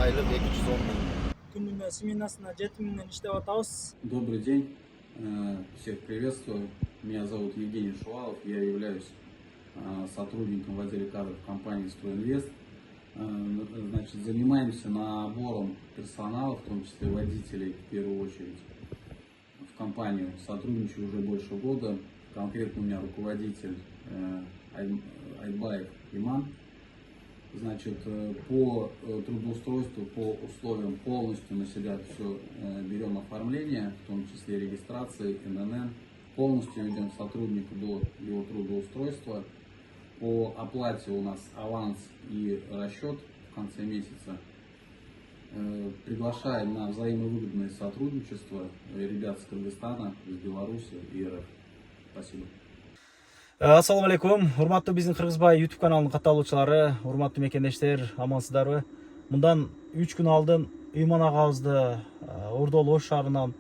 айлық 210 мың. Күнүнө сменасына 7 мыңнан иштеп атабыз. Добрый день, всех приветствую. Меня зовут Евгений Шувалов, я являюсь сотрудником в отделе кадров компании «Стройинвест». Значит, занимаемся набором персонала, в том числе водителей в первую очередь. В компанию сотрудничаю уже больше года. Конкретно у меня руководитель Айтбаев Иман. Значит, по трудоустройству, по условиям полностью на себя все берем оформление, в том числе регистрации, ННН. Полностью ведем сотрудника до его трудоустройства. По оплате у нас аванс и расчет в конце месяца. Приглашаем на взаимовыгодное сотрудничество ребят с Кыргызстана, из Беларуси и РФ. Спасибо. Ассаламу алейкум, урматтуу биздин Кыргызбай YouTube каналынын катталуучулары, урматтуу мекендештер, амансыздарбы? Мындан 3 күн алдын Ыйман агабызды Ордол Ош шаарынан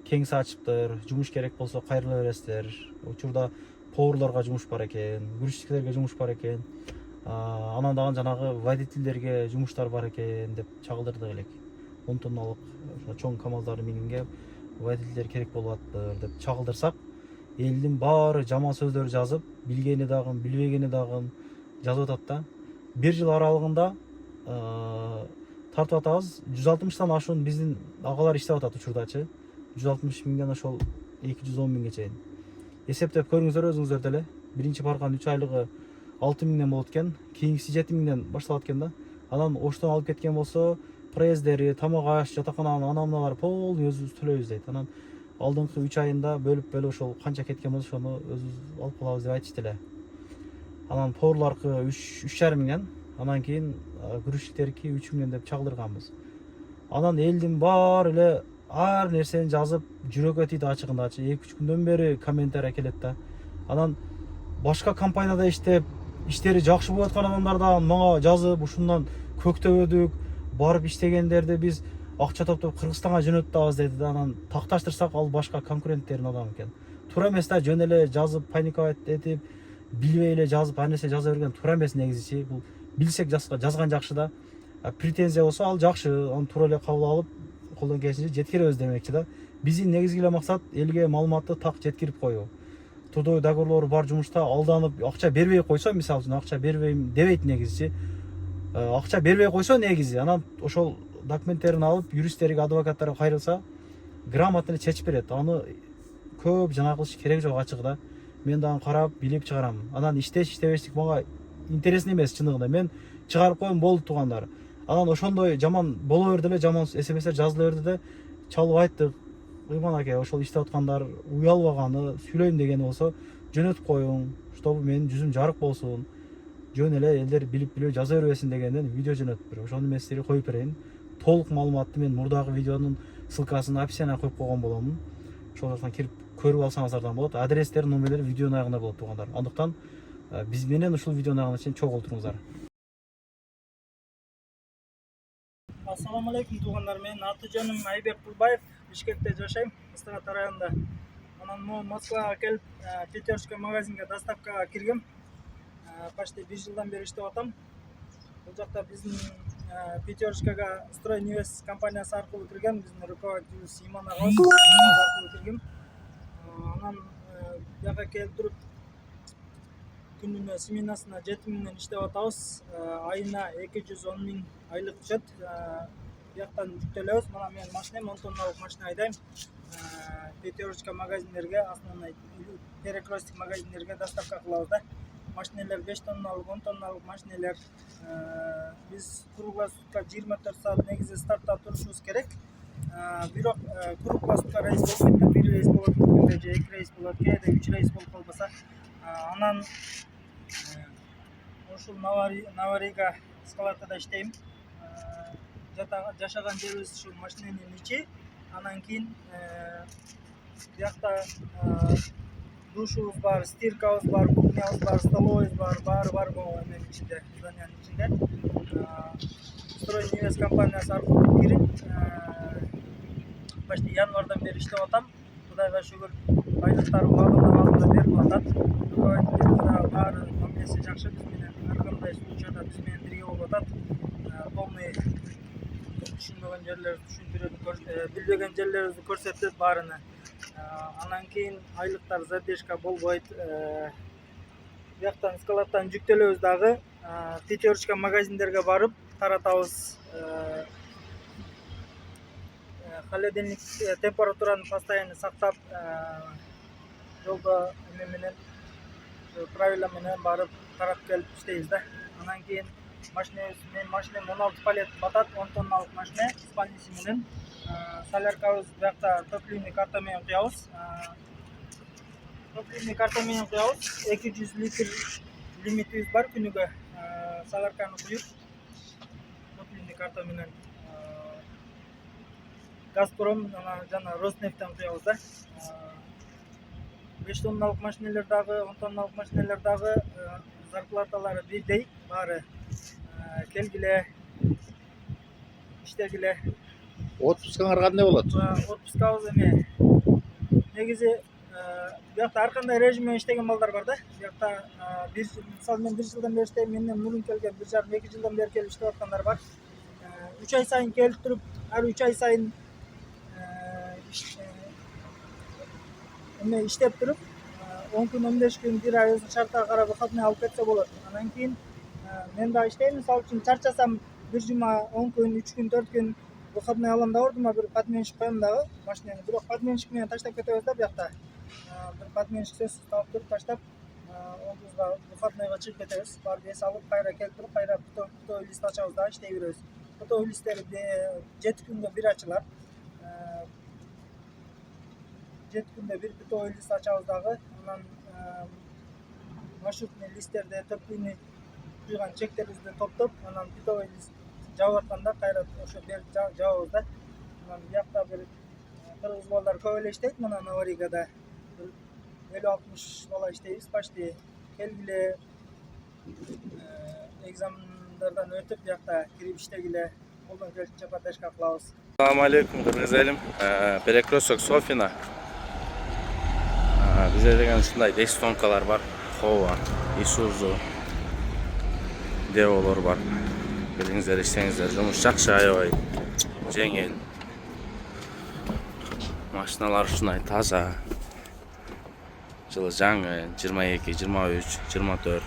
кеңсе ачыптыр. Жумуш керек болсо кайрыла бересиздер. Учурда поварларга жумуш бар экен, грузчиктерге жумуш бар экен. Анан дагы жанагы водительдерге жумуштар бар экен деп чагылдырдык элек. 10 тонналык чоң КамАЗдарды мингенге водительдер керек болуп атыптыр деп чагылдырсак, элдин баары жаман сөздөр жазып, билгени дагы, билбегени дагы жазып атат да. 1 жыл аралыгында тартып атабыз. 160тан ашуун биздин агалар иштеп атат учурдачы. 160 миңден ошол 210 миңге чейин. Эсептеп көрүңүздөр өзүңүздөр деле. Биринчи барган 3 айлыгы 6 миңден болот экен, кийинкиси 7 миңден башталат экен да. Анан Оштон алып кеткен болсо, проездери, тамак аш, жатакананын анамналары полный өзүбүз төлөйбүз дейт. Анан алдыңкы 3 айында бөлүп ошол канча кеткен болсо ошону өзүбүз алып калабыз деп айтышты эле. Анан поварларкы 3,5 миңден, анан кийин грузчиктерки 3 миңден деп чагылдырганбыз. Анан элдин баары эле ар нерсени жазып, жүрөгү тийди ачыгындачы. 2-3 күндөн бери комментарий келет да. Анан башка компанияда иштеп, иштери жакшы болуп аткан адамдар да мага жазып, ушундан көктөбөдүк, барып иштегендерди биз акча топтоп Кыргызстанга жөнөттүбүз деди да. Анан такташтырсак, ал башка конкуренттердин адамы экен. Туура эмес да, жөн эле жазып, паниковать этип, билбей эле жазып, ар нерсе жаза берген туура эмес негизичи. Бул билсек жазган жакшы да. Претензия болсо ал жакшы, аны туура эле кабыл алып, колдон келишинче жеткиребиз демекчи да. Биздин негизги эле максат элге маалыматты так жеткирип коюу. Трудовой договорлору бар жумушта алданып акча бербей койсо, мисалы үчүн акча бербейм дебейт негизичи. Акча бербей койсо негизи, анан ошол документтерин алып, юристтерге, адвокаттарга кайрылса, грамотно чечип берет. Аны көп жана кылыш керек жок ачык да. Мен дагы карап, билип чыгарам. Анан иштебештик мага интересный эмес чыныгында. Мен чыгарып коем, болду туугандар. Анан ошондой жаман боло берди эле, жаман СМСтер жазыла берди да, чалып айттык. Ыйман аке, ошол иштеп аткандар уялбаганы, сүйлөйм дегени болсо, жөнөтүп коюң, чтобы менин жүзүм жарык болсун. Жөн эле элдер билип-билбей жаза бербесин дегенден видео жөнөтүп берем. Ошону мен силерге коюп берейин. Толук маалыматты мен мурдагы видеонун ссылкасын описанияга коюп койгон боломун. Ошол жактан кирип көрүп алсаңыздардан болот. Адрестер, номерлери видеонун аягында болот туугандар. Андыктан биз менен ушул видеонун аягына чейин чогуу туруңуздар. Ассаламу алейкум туугандар, менин аты жөнүм Айбек Кулбаев, Бишкекте жашайм, Ыстыгат районунда. Анан могу Москвага келип, Пятерочка магазинге доставкага киргем. Почти 1 жылдан бери иштеп атам. Бул жакта биздин Пятерочкага Стройинвест компаниясы аркылуу кирген, биздин руководителибиз Иман агабыз аркылуу киргем. Анан буяка келип туруп күнүнө сменасына 7 миңден иштеп атабыз. Айына 210 миң айлык түшөт. Бияктан жүктөлөбүз. Мына мен машинем 10 тонналык машина айдайм. Пятерочка магазиндерге, основной перекресток магазиндерге доставка кылабыз да. Машинелер 5 тонналык, 10 тонналык машинелер. Биз круглосутка 24 саат негизи стартта турушубуз керек. Бирок круглосутка рейс болбойт да, 1 рейс болот, же 2 рейс болот, кээде 3 рейс болуп калбаса. Анан ушул Наварига складда иштейм. Жашаган жерибиз ушул машиненин ичи. Анан кийин биякта душубуз бар, стиркабыз бар, кухнябыз бар, столовойбуз бар, баары бар могу эменин ичинде, зданиянын ичинде. Стройинвест компаниясы аркылуу кирип, почти январдан бери иштеп атам. Кудайга шүгүр, айлыктарым вагында берип атат. Руководитель баары мамилеси жакшы, биз менен ар кандай случайда биз менен бирге болуп атат. Полный түшүнбөгөн жерлерди түшүндүрүп, билбеген жерлерибизди көрсөтүп баарына. Анан кийин айлыктар задержка болбойт. Бияктан складтан жүктөлөбүз дагы пятерочка магазиндерге барып таратабыз. Холодильник температураны постоянно сактап, жолдо эме менен правила менен барып таратып келип иштейбиз да. Анан кийин менин машинем 16 палет батат, 10 тонналык машина спальниси менен. Соляркабыз биякта топливный карта менен куябыз. Топливный карта менен куябыз. 200 литр лимитибиз бар күнүгө. Солярканы куюп, топливный карта менен Газпром жана Роснефттен куябыз да. 5 тонналык машинелер дагы, 10 тонналык машинелер дагы зарплаталары бирдей баары. Келгиле, иштегиле. Отпускаңар кандай болот? Отпускабыз эме негизи биякта ар кандай режим менен иштеген балдар бар да. Биякта мисалы мен 1 жылдан бери иштейм, менден мурун келген 1,5-2 жылдан бери келип иштеп аткандар бар. 3 ай сайын келип туруп, ар 3 ай сайын эме иштеп туруп, 10 күн, 15 күн, 1 ай өзүнүн шартына карап выходной алып кетсе болот. Анан кийин мен да иштейм, мисалы үчүн чарчасам 1 жума, 10 күн, 3 күн, 4 күн выходной алам да, ордума бир подменщик коем дагы машинени. Бирок подменщик менен таштап кетебиз да биякта. Бир подменщик сөзсүз таап туруп таштап, оңдузга выходнойго чыгып кетебиз. Барып эс алып, кайра келип туруп, кайра путовый лист ачабыз да, иштей беребиз. Путовый листтер 7 күнгө бир ачылат. 7 күндө бир путовый лист ачабыз дагы. Анан маршрутный листтерди, топливный куйган чектерибизди топтоп, анан путовый лист жабып атканда кайра ошо берип жабабыз да. Анан биякта бир кыргыз балдар көп эле иштейт, мына Новоригада 50-60 бала иштейбиз почти. Келгиле, экзамендардан өтүп биякта кирип иштегиле, колдон келишинче поддержка кылабыз. Assalamu alaikum кыргыз элим. Перекресток Софина. Бизде деген ушундай десктонкалар бар. Хова, Исузу, Деволор бар. Келиңиздер, иштеңиздер. Жумуш жакшы, аябай жеңил. Машиналар ушундай таза. Жылы жаңы 22, 23, 24.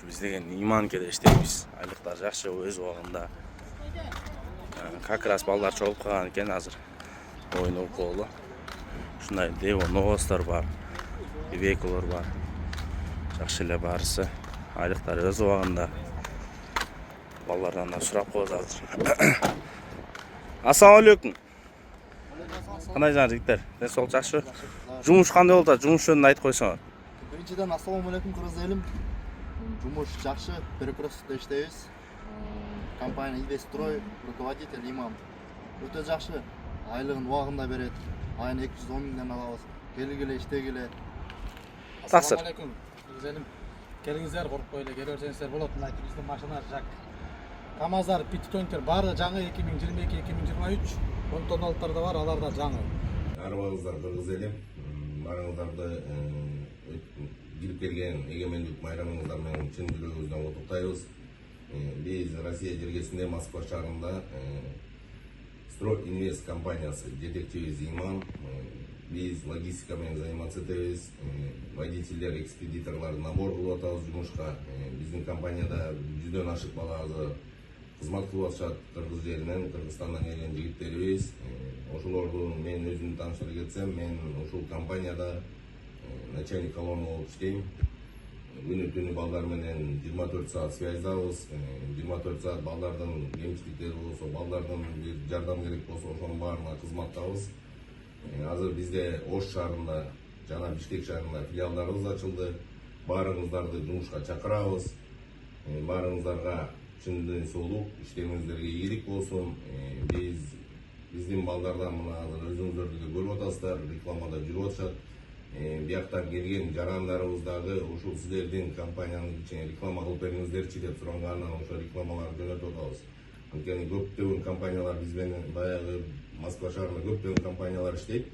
Биз деген иман келе иштейбиз. Айлыктар жакшы, өз убагында. Как раз балдар чогулуп калган экен азыр. Ойын окуолу. Ушундай Дево новостор бар. Ивейколор бар. Жакшы эле баарысы. Айлыктар өз убагында. Балдардан да сурап коебуз азыр. Ассаламу алейкум. Кандай жана жигиттер? Ден жакшы. Жумуш кандай болуп атат? Жумуш жөнүндө айтып койсоңор. Биринчиден ассаламу алейкум кыргыз элим. Жумуш жакшы, перекрестокто иштейбиз. Компания Инвестрой, руководитель имам. Өтө жакшы. Айлыгын убагында берет. Айына 210 миңден алабыз. Келгиле, иштегиле. Таксыр. Ассаламу алейкум. Кыргыз элим. Келиңиздер, коркпой эле келе берсеңиздер болот. Мына биздин машина жак. КамАЗдар, питтонкер баары жаңы 2022-2023. 10 тонналыктар да бар, алар да жаңы. Арыбаңыздар кыргыз элим. Баарыңыздарды кирип келген эгемендик майрамыңыздар менен чын жүрөгүбүздөн куттуктайбыз. Биз Россия жергесинде Москва шаарында Строй Инвест компаниясы жетекчибиз Иман. Биз логистика менен заниматься этебиз. Водительдер, экспедиторлор набор кылып атабыз жумушка. Биздин компанияда 100дөн ашык бала кызмат кылып атышат. Кыргыз жеринен, Кыргызстандан келген жигиттерибиз. Ошолордун мен өзүмдү тааныштыра кетсем, мен ушул компанияда начальник колонна болуп иштейм. Күнү түнү балдар менен 24 саат связьдабыз. 24 саат балдардын кемчиликтери болсо, балдардын бир жардам керек болсо, ошонун баарына кызматтабыз. Азыр бизде Ош шаарында жана Бишкек шаарында филиалдарыбыз ачылды. Баарыңыздарды жумушка чакырабыз. Баарыңыздарга чын денсаулык, иштемеңиздерге ийгилик болсун. Биздин балдардан мына азыр өзүңүздөр көрүп атасыздар, рекламада жүрүп атышат. Бияктан келген жарандарыбыздагы ушул сиздердин компаниянын ичине реклама кылып бериңиздерчи деп сурангандан ошо рекламаларды жөнөтүп атабыз. Анткени көптөгөн компаниялар биз менен баягы Москва шаарында көптөгөн компаниялар иштейт.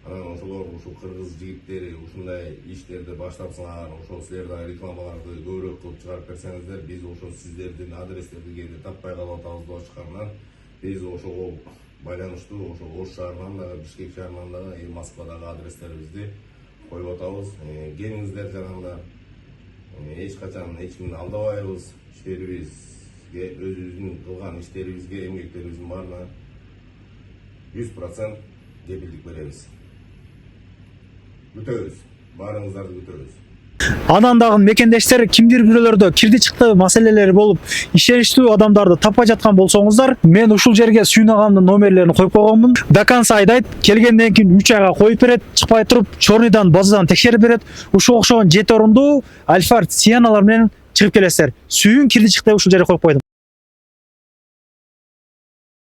анан ошолор ушул кыргыз жигиттери ушундай иштерди баштапсыңар, ошол силер дагы рекламаларды көбүрөөк кылып чыгарып берсеңиздер, биз ошол сиздердин адрестерди кээде таппай калып атабыз да чыкарынан биз ошого байланыштуу ошол Ош шаарынан дагы, Бишкек шаарынан дагы, Москвадагы адрестерибизди коюп атабыз. Келиңиздер жанагындай эч качан эч кимди алдабайбыз. Иштерибизге, өзүбүздүн кылган иштерибизге, эмгектерибиздин баарына 100% кепилдик беребиз. Күтөбүз. Баарыңыздарды күтөбүз. Анан дагы мекендештер кимдир бирөөлөрдө кирди чыкты маселелери болуп, ишеничтүү адамдарды таппай жаткан болсоңуздар, мен ушул жерге Сүйүн агамдын номерлерин коюп койгонмун. До конца айдайт, келгенден кийин 3 айга коюп берет, чыкпай туруп, чорныйдан, базадан текшерип берет. Ушул окшогон 7 орундуу Альфард Сианалар менен чыгып келесиздер. Сүйүн кирди чыкты ушул жерге коюп койдум.